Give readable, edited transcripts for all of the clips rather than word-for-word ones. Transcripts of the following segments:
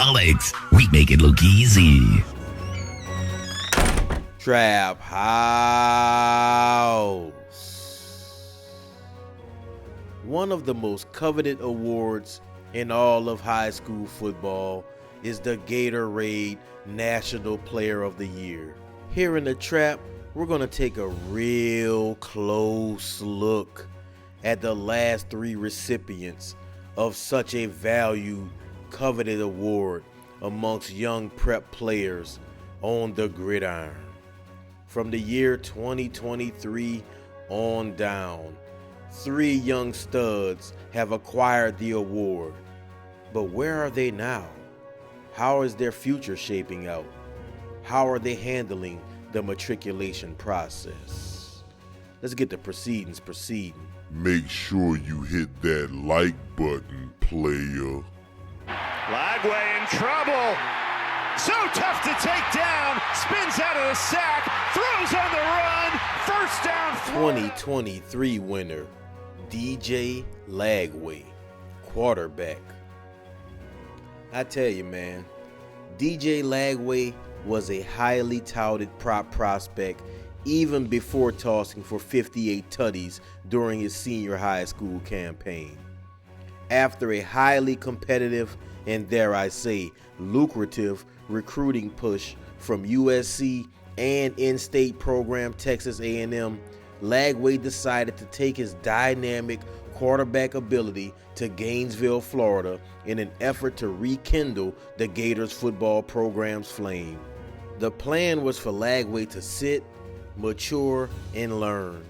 Alcoholics, we make it look easy. Trap House. One of the most coveted awards in all of high school football is the Gatorade National Player of the Year. Here in the Trap, we're going to take a real close look at the last three recipients of such a valued, coveted award amongst young prep players on the gridiron. From the year 2023 on down, 3 young studs have acquired the award. But where are they now? How is their future shaping out? How are they handling the matriculation process? Let's get the proceedings proceeding. Make sure you hit that like button, player. Lagway in trouble. So tough to take down. Spins out of the sack. Throws on the run. First down. 2023 winner, DJ Lagway, quarterback. I tell you, man, DJ Lagway was a highly touted prop prospect even before tossing for 58 tutties during his senior high school campaign. After a highly competitive and, dare I say, lucrative recruiting push from USC and in-state program Texas A&M, Lagway decided to take his dynamic quarterback ability to Gainesville, Florida in an effort to rekindle the Gators football program's flame. The plan was for Lagway to sit, mature, and learn.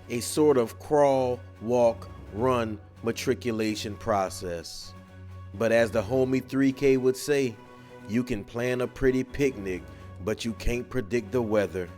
A sort of crawl, walk, run matriculation process. But as the homie 3K would say, you can plan a pretty picnic, but you can't predict the weather.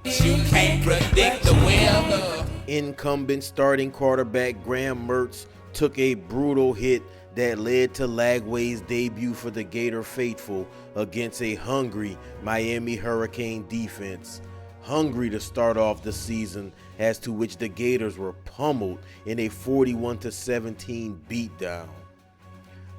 You can't predict the weather. Incumbent starting quarterback Graham Mertz took a brutal hit that led to Lagway's debut for the Gator faithful against a hungry Miami Hurricane defense. Hungry to start off the season, as to which the Gators were pummeled in a 41-17 beatdown.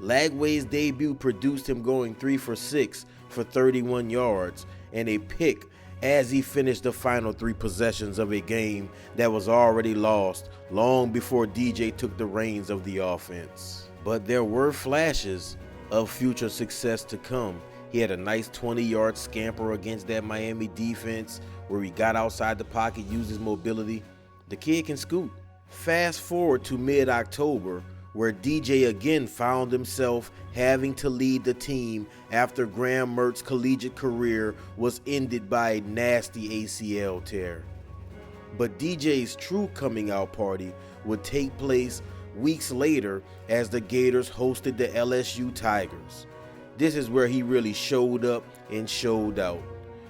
Lagway's debut produced him going 3 for 6 for 31 yards and a pick as he finished the final 3 possessions of a game that was already lost long before DJ took the reins of the offense. But there were flashes of future success to come. He had a nice 20-yard scamper against that Miami defense where he got outside the pocket, used his mobility. The kid can scoot. Fast forward to mid-October, where DJ again found himself having to lead the team after Graham Mertz's collegiate career was ended by a nasty ACL tear. But DJ's true coming out party would take place weeks later as the Gators hosted the LSU Tigers. This is where he really showed up and showed out.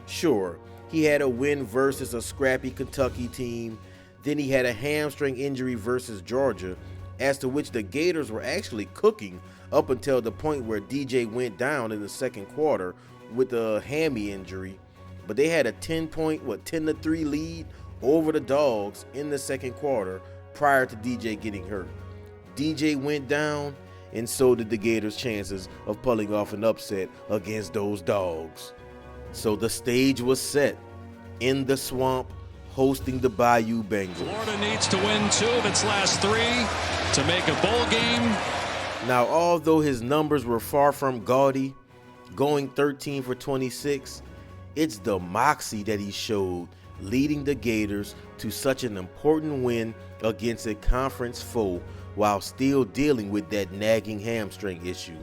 Sure, he had a win versus a scrappy Kentucky team, then he had a hamstring injury versus Georgia, as to which the Gators were actually cooking up until the point where DJ went down in the second quarter with a hammy injury. But they had a 10-3 lead over the Dogs in the second quarter prior to DJ getting hurt. DJ went down, and so did the Gators' chances of pulling off an upset against those Dogs. So the stage was set in the swamp, hosting the Bayou Bengals. Florida needs to win 2 of its last 3 to make a bowl game. Now, although his numbers were far from gaudy, going 13 for 26, it's the moxie that he showed, leading the Gators to such an important win against a conference foe while still dealing with that nagging hamstring issue.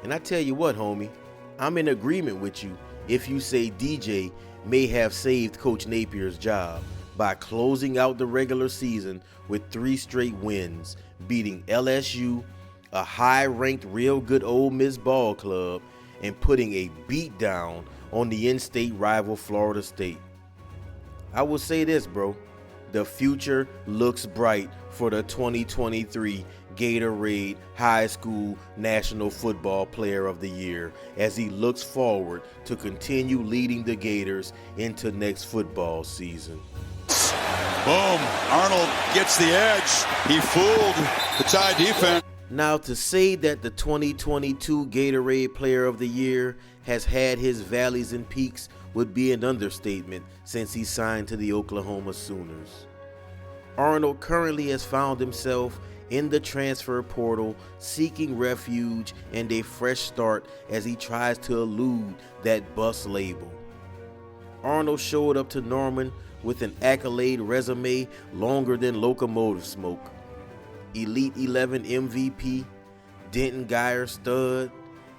And I tell you what, homie, I'm in agreement with you if you say DJ may have saved Coach Napier's job by closing out the regular season with 3 straight wins, beating LSU, a high-ranked real good Ole Miss ball club, and putting a beatdown on the in-state rival Florida State. I will say this, bro. The future looks bright for the 2023 Gatorade High School National Football Player of the Year as he looks forward to continue leading the Gators into next football season. Boom. Arnold gets the edge. He fooled the Tide defense. Now, to say that the 2022 Gatorade Player of the Year has had his valleys and peaks would be an understatement since he signed to the Oklahoma Sooners. Arnold currently has found himself in the transfer portal, seeking refuge and a fresh start as he tries to elude that bust label. Arnold showed up to Norman with an accolade resume longer than locomotive smoke. Elite 11 MVP, Denton Geyer stud,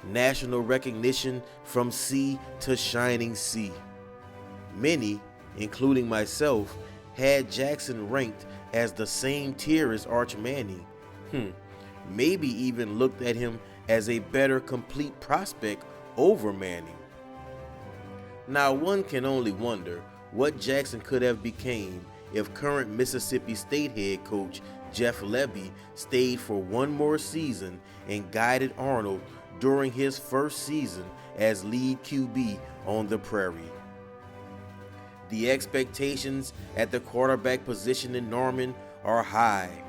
national recognition from sea to shining sea. Many, including myself, had Jackson ranked as the same tier as Arch Manning. Maybe even looked at him as a better complete prospect over Manning. Now, one can only wonder what Jackson could have became if current Mississippi State head coach Jeff Lebby stayed for one more season and guided Arnold during his first season as lead QB on the Prairie. The expectations at the quarterback position in Norman are high.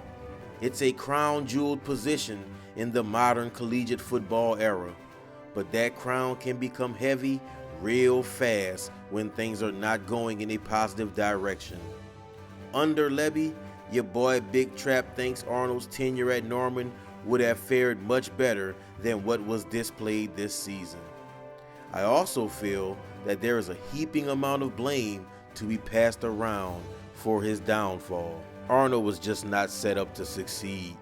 It's a crown-jeweled position in the modern collegiate football era, but that crown can become heavy real fast when things are not going in a positive direction. Under Lebby, your boy Big Trap thinks Arnold's tenure at Norman would have fared much better than what was displayed this season. I also feel that there is a heaping amount of blame to be passed around for his downfall. Arnold was just not set up to succeed.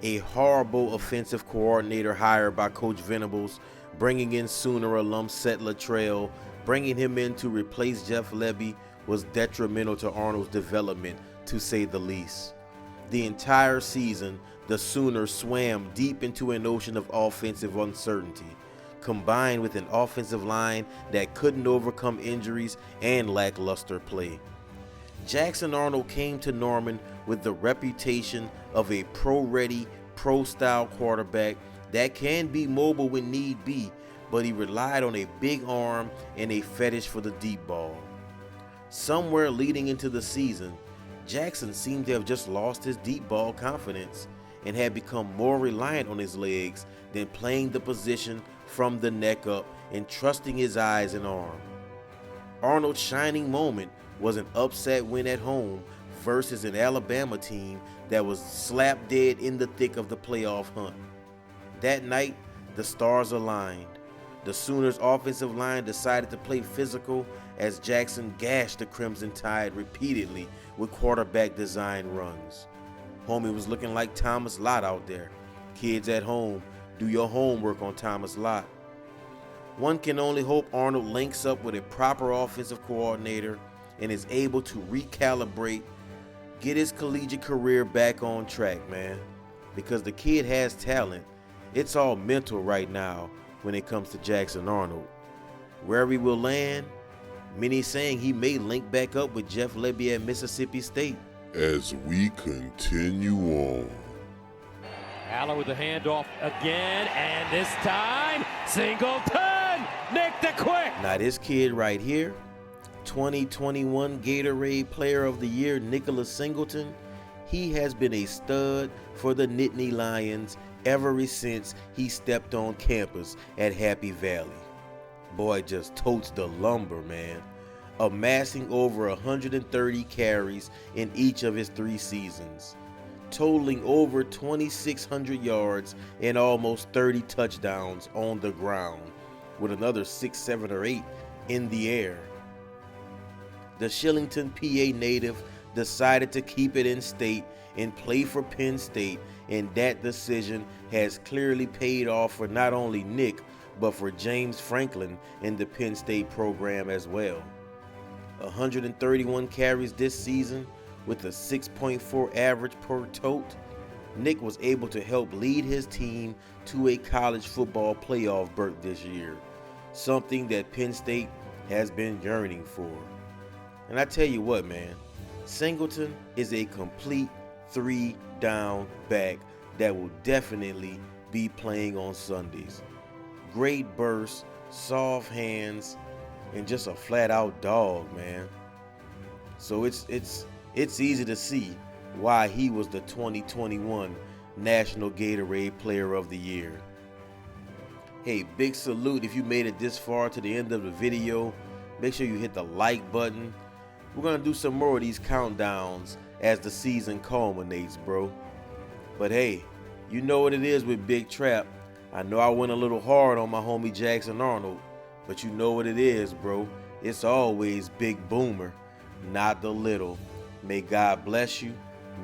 A horrible offensive coordinator hired by Coach Venables, bringing in Sooner alum Seth Luttrell, bringing him in to replace Jeff Lebby was detrimental to Arnold's development, to say the least. The entire season, the Sooners swam deep into an ocean of offensive uncertainty, combined with an offensive line that couldn't overcome injuries and lackluster play. Jackson Arnold came to Norman with the reputation of a pro-ready, pro-style quarterback that can be mobile when need be, but he relied on a big arm and a fetish for the deep ball. Somewhere leading into the season, Jackson seemed to have just lost his deep ball confidence and had become more reliant on his legs than playing the position from the neck up and trusting his eyes and arm. Arnold's shining moment was an upset win at home versus an Alabama team that was slap dead in the thick of the playoff hunt. That night, the stars aligned. The Sooners' offensive line decided to play physical as Jackson gashed the Crimson Tide repeatedly with quarterback design runs. Homie was looking like Thomas Lott out there. Kids at home, do your homework on Thomas Lott. One can only hope Arnold links up with a proper offensive coordinator and is able to recalibrate, get his collegiate career back on track, man. Because the kid has talent. It's all mental right now when it comes to Jackson Arnold. Where he will land, many saying he may link back up with Jeff Lebby at Mississippi State. As we continue on. Allen with the handoff again, and this time, Singleton! Nick the Quick! Now this kid right here, 2021 Gatorade Player of the Year, Nicholas Singleton, he has been a stud for the Nittany Lions ever since he stepped on campus at Happy Valley. Boy just totes the lumber, man, amassing over 130 carries in each of his 3 seasons, totaling over 2,600 yards and almost 30 touchdowns on the ground, with another 6, 7, or 8 in the air. The Shillington, PA native decided to keep it in state and play for Penn State, and that decision has clearly paid off for not only Nick, but for James Franklin in the Penn State program as well. 131 carries this season with a 6.4 average per tote. Nick was able to help lead his team to a college football playoff berth this year, something that Penn State has been yearning for. And I tell you what, man, Singleton is a complete 3-down back that will definitely be playing on Sundays. Great burst, soft hands, and just a flat-out dog, man. So it's easy to see why he was the 2021 National Gatorade Player of the Year. Hey, big salute if you made it this far to the end of the video. Make sure you hit the like button. We're gonna do some more of these countdowns as the season culminates, bro. But hey, you know what it is with Big Trap. I know I went a little hard on my homie Jackson Arnold, but you know what it is, bro. It's always Big Boomer, not the little. May God bless you.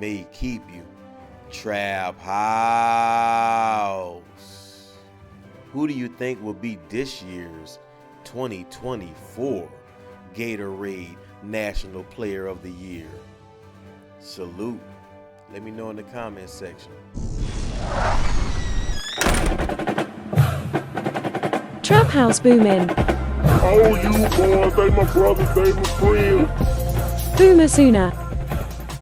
May He keep you. Trap House. Who do you think will be this year's 2024 Gatorade National Player of the Year? Salute. Let me know in the comment section. Trap House booming. Oh, you boys, they my brothers, they my friends. Boomer Sooner.